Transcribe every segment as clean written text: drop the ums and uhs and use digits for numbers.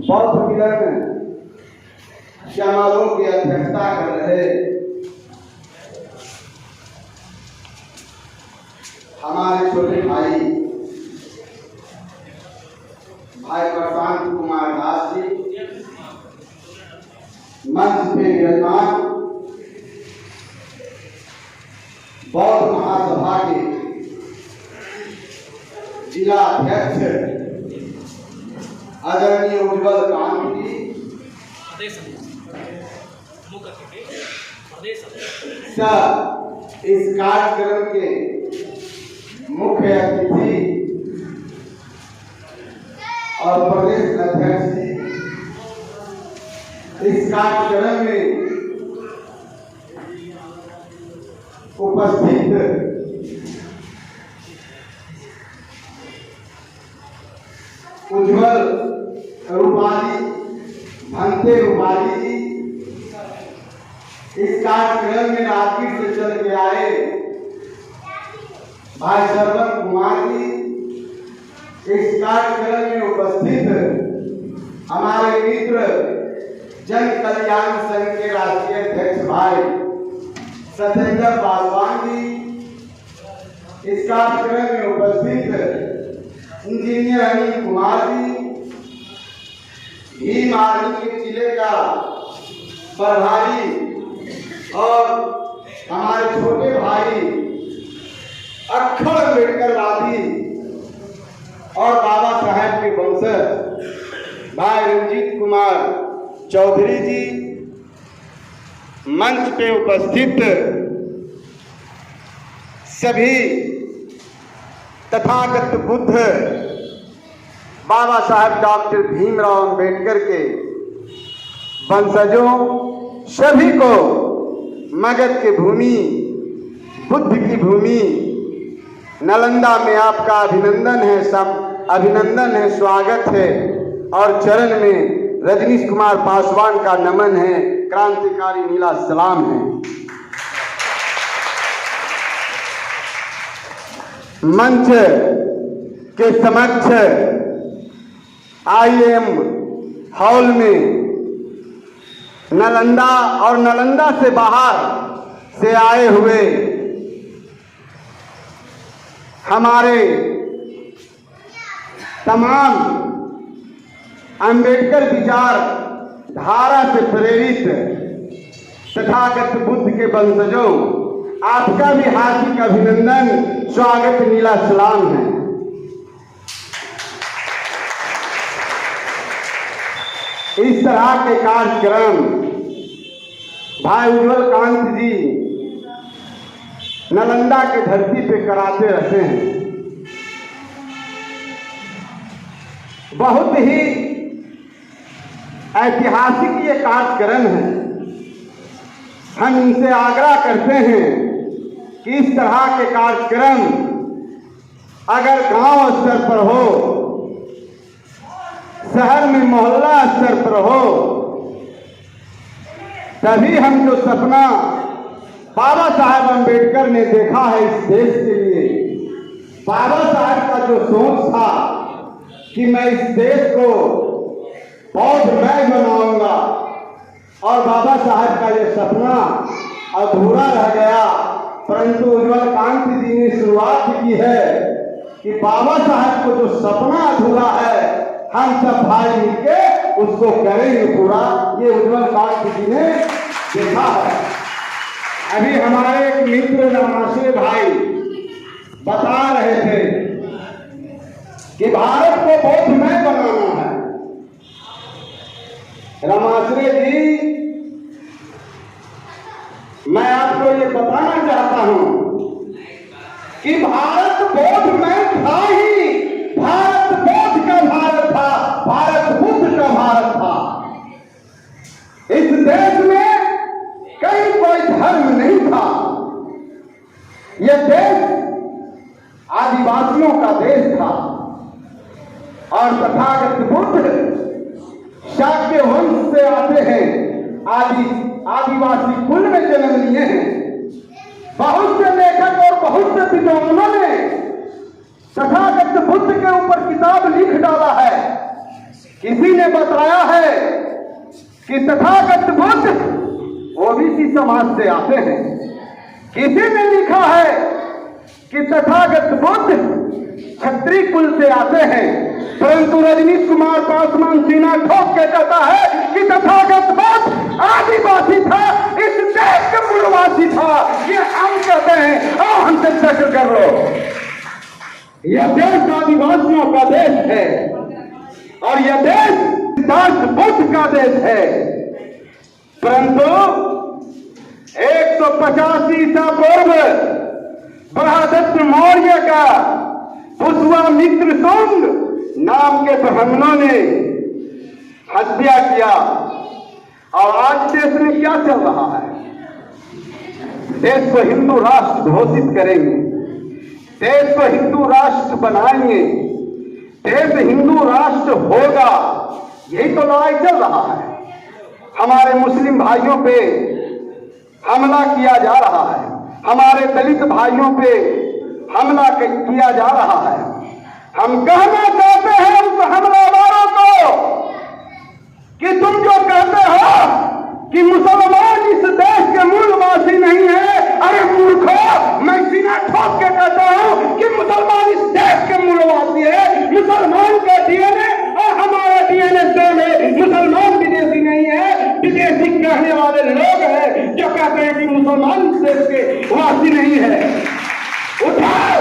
बौद्ध मिलन समारोह की अध्यक्षता कर रहे हमारे छोटे भाई प्रशांत कुमार दास जी, मंच पे विराजमान बौद्ध महासभा के जिला अध्यक्ष आदरणीय उज्ज्वल कांत जी, इस कार्यक्रम के मुख्य अतिथि और प्रदेश अध्यक्ष जी, इस कार्यक्रम में उपस्थित उज्ज्वल रूपाली भंते रूपाली जी, इस कार्यक्रम में राजगीर से चल के आए भाई सरवन कुमार जी, इस कार्यक्रम में उपस्थित हमारे मित्र जन कल्याण संघ के राष्ट्रीय अध्यक्ष भाई सत्येंद्र पासवान जी, इस कार्यक्रम में उपस्थित इंजीनियर अनिल कुमार जी, भीम आर्मी के जिले का प्रभारी और हमारे छोटे भाई अक्षर अम्बेडकरवादी और बाबा साहेब के वंशज भाई रंजीत कुमार चौधरी जी, मंच पे उपस्थित सभी तथागत बुद्ध बाबा साहेब डॉक्टर भीमराव अम्बेडकर के वंशजों, सभी को मगध की भूमि, बुद्ध की भूमि नालंदा में आपका अभिनंदन है, सब अभिनंदन है, स्वागत है। और चरण में रजनीश कुमार पासवान का नमन है, क्रांतिकारी नीला सलाम है। मंच के समक्ष IIM हॉल में नालंदा और नालंदा से बाहर से आए हुए हमारे तमाम अंबेडकर विचार धारा से प्रेरित तथागत बुद्ध के वंशजों, आपका भी हार्दिक अभिनंदन, स्वागत, नीला सलाम है। इस तरह के कार्यक्रम भाई उज्ज्वल कांत जी नालंदा के धरती पे कराते रहते हैं। बहुत ही ऐतिहासिक ये कार्यक्रम है। हम इनसे आग्रह करते हैं कि इस तरह के कार्यक्रम अगर गांव स्तर पर हो, शहर में मोहल्ला स्तर पर हो, तभी हम जो सपना बाबा साहेब अम्बेडकर ने देखा है इस देश के लिए, बाबा साहेब का जो सोच था कि मैं इस देश को बौद्धमय बनाऊंगा, और बाबा साहेब का ये सपना अधूरा रह गया। परंतु उज्ज्वल कांत जी ने शुरुआत की है कि बाबा साहेब को जो सपना अधूरा है, हम सब भाई मिलके उसको करेंगे पूरा। ये उज्ज्वल कांत जी ने देखा है। अभी हमारे एक मित्र रमाश्रे भाई बता रहे थे कि भारत को बौद्धमय बनाना है। रमाश्रे जी, मैं आपको ये बताना चाहता हूं कि भारत बौद्धमय था ही। भारत बौद्ध का भारत था, भारत बुद्ध का भारत था। इस देश में कहीं कोई धर्म नहीं था। यह देश आदिवासियों का देश था, और तथागत बुद्ध शाक्य वंश से आते हैं, आदिवासी कुल में जन्म लिए हैं। बहुत से लेखक और बहुत से विद्वानों ने तथागत बुद्ध के ऊपर किताब लिख डाला है, किसी ने बताया है कि तथागत बुद्ध ओबीसी समाज से आते हैं। किसी ने लिखा है कि तथागत बुद्ध क्षत्रिय कुल से आते हैं, परंतु रजनीश कुमार पासवान सीना ठोक के कहता है कि तथागत बुद्ध आदिवासी था, इस देश का मूलवासी था। ये हम कहते हैं और हमसे चक्र कर लो। यह देश आदिवासियों का देश है और यह देश सिद्धार्थ बुद्ध का देश है। परंतु 150 ईसा पूर्व बृहदत्त मौर्य का पुष्वामित्र शुंग नाम के ब्राह्मणों ने हत्या किया और आज देश में क्या चल रहा है? देश को हिंदू राष्ट्र घोषित करेंगे, देश को हिंदू राष्ट्र बनाएंगे, देश हिंदू राष्ट्र होगा, यही तो लड़ाई चल रहा है। हमारे मुस्लिम भाइयों पे हमला किया जा रहा है, हमारे दलित भाइयों पे हमला किया जा रहा है। हम कहना चाहते हैं उस हमलावरों को कि तुम जो कहते हो कि मुसलमान इस देश के मूलवासी नहीं है, अरे मूर्खों, मैं सीना ठोक के कहता हूं कि मुसलमान इस देश के मूलवासी है। मुसलमान का डीएनए और हमारा डीएनए सेम है। मुसलमान विदेशी नहीं है, विदेशी कहने वाले लोग हैं जो कहते हैं कि मुसलमान इस देश के वासी नहीं है। उठाओ,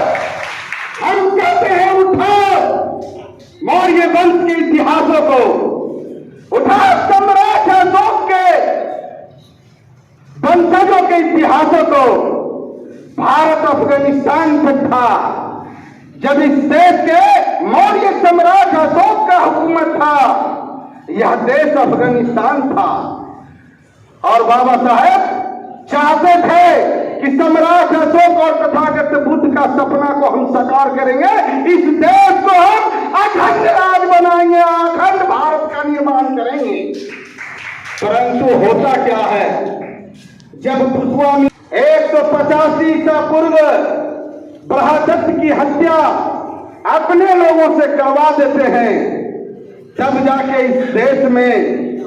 हम कहते हैं उठाओ मौर्य वंश के इतिहासों को, उठाओ सम्राट अशोक के वंशजों के इतिहासों को। भारत अफगानिस्तान पर था जब इस देश के मौर्य सम्राट अशोक का हुकूमत था। यह देश अफगानिस्तान था और बाबा साहेब चाहते थे कि सम्राट अशोक और तथागत बुद्ध का सपना को हम साकार करेंगे, इस देश को हम अखंड राज बनाएंगे, अखंड भारत का निर्माण करेंगे। परंतु होता क्या है, जब पुष्वामी 150 ईसा पूर्व बृहदत्त की हत्या अपने लोगों से करवा देते हैं, तब जाके इस देश में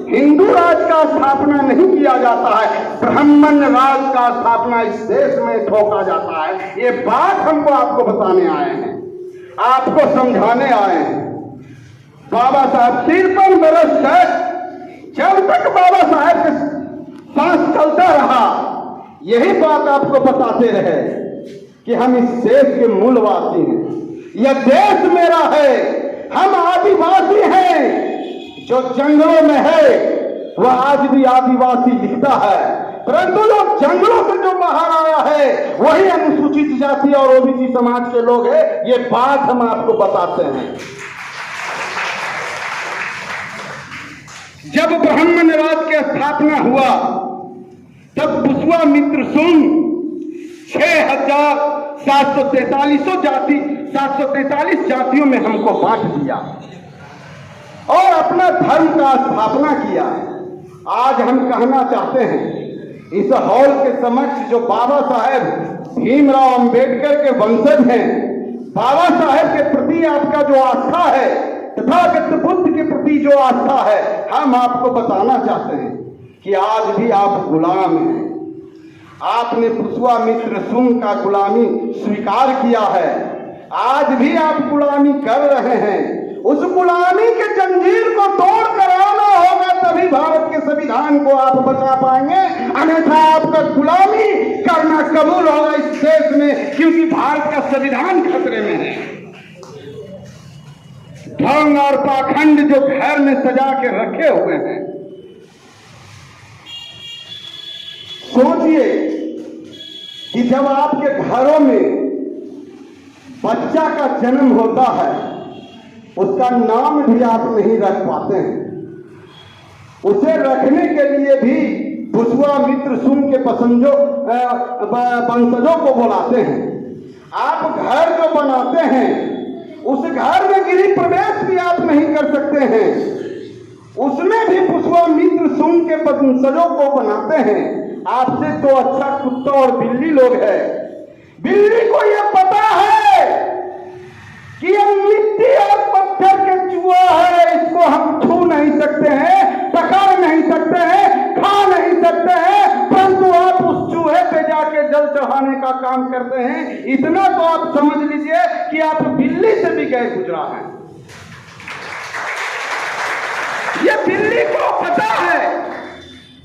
हिंदू राज का स्थापना नहीं किया जाता है, ब्राह्मण राज का स्थापना इस देश में ठोका जाता है। ये बात हमको आपको बताने आए हैं, आपको समझाने आए हैं। बाबा साहब 53 वर्ष तक जब तक बाबा साहब के सांस चलता रहा, यही बात आपको बताते रहे कि हम इस देश के मूलवासी हैं, यह देश मेरा है, हम आदिवासी हैं। जो जंगलों में है वह आज भी आदिवासी दिखता है, परंतु जो जंगलों से जो बाहर आया है वही अनुसूचित जाति और ओबीसी समाज के लोग हैं। ये बात हम आपको बताते हैं। जब ब्राह्मण राज की स्थापना हुआ तब पुष्वामित्र शुंग 743 जातियों में हमको बांट दिया और अपना धर्म का स्थापना किया। आज हम कहना चाहते हैं इस हॉल के समक्ष जो बाबा साहेब भीमराव अंबेडकर के वंशज हैं, बाबा साहेब के प्रति आपका जो आस्था है, तथागत बुद्ध के प्रति जो आस्था है, हम आपको बताना चाहते हैं कि आज भी आप गुलाम हैं। आपने पुष्वामित्र शुंग का गुलामी स्वीकार किया है, आज भी आप गुलामी कर रहे हैं। उस गुलामी के जंजीर को तोड़ कर आना होगा, तभी भारत के संविधान को आप बचा पाएंगे, अन्यथा आपका गुलामी करना कबूल होगा इस देश में, क्योंकि भारत का संविधान खतरे में है। ढोंग और पाखंड जो घर में सजा के रखे हुए हैं, सोचिए कि जब आपके घरों में बच्चा का जन्म होता है, उसका नाम भी आप नहीं रख पाते हैं। उसे रखने के लिए भी पुष्वामित्र शुंग के वंशजों को बुलाते हैं। आप घर जो बनाते हैं, उस घर में गृह प्रवेश भी आप नहीं कर सकते हैं, उसमें भी पुष्वामित्र शुंग के वंशजों को बनाते हैं। आपसे तो अच्छा कुत्ता और बिल्ली लोग है। बिल्ली को यह पता है कि यह मिट्टी और पत्थर के चूहा है, इसको हम इतना तो आप समझ लीजिए कि आप बिल्ली से भी गए गुजरा है। ये बिल्ली को पता है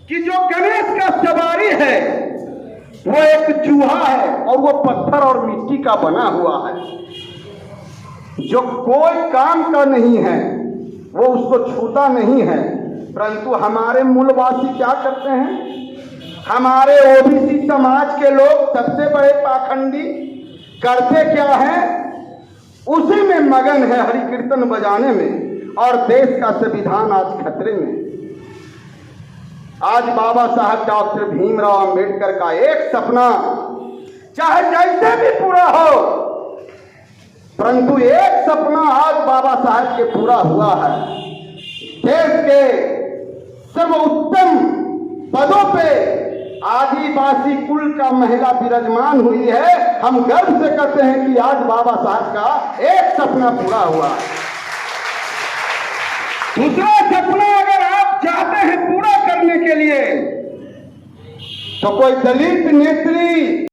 कि जो गणेश का सवारी है वो एक चूहा है और वो पत्थर और मिट्टी का बना हुआ है, जो कोई काम का नहीं है, वो उसको छूता नहीं है। परंतु हमारे मूलवासी क्या करते हैं? हमारे ओबीसी समाज के लोग सबसे बड़े पाखंडी करते क्या है? उसी में मगन है, हरि कीर्तन बजाने में, और देश का संविधान आज खतरे में। आज बाबा साहब डॉक्टर भीमराव अंबेडकर का एक सपना चाहे जैसे भी पूरा हो, परंतु एक सपना आज बाबा साहब के पूरा हुआ है। देश के सर्वोत्तम पदों पे आदिवासी कुल का महिला विराजमान हुई है। हम गर्व से कहते हैं कि आज बाबा साहब का एक सपना पूरा हुआ है। दूसरा सपना अगर आप चाहते हैं पूरा करने के लिए, तो कोई दलित नेत्री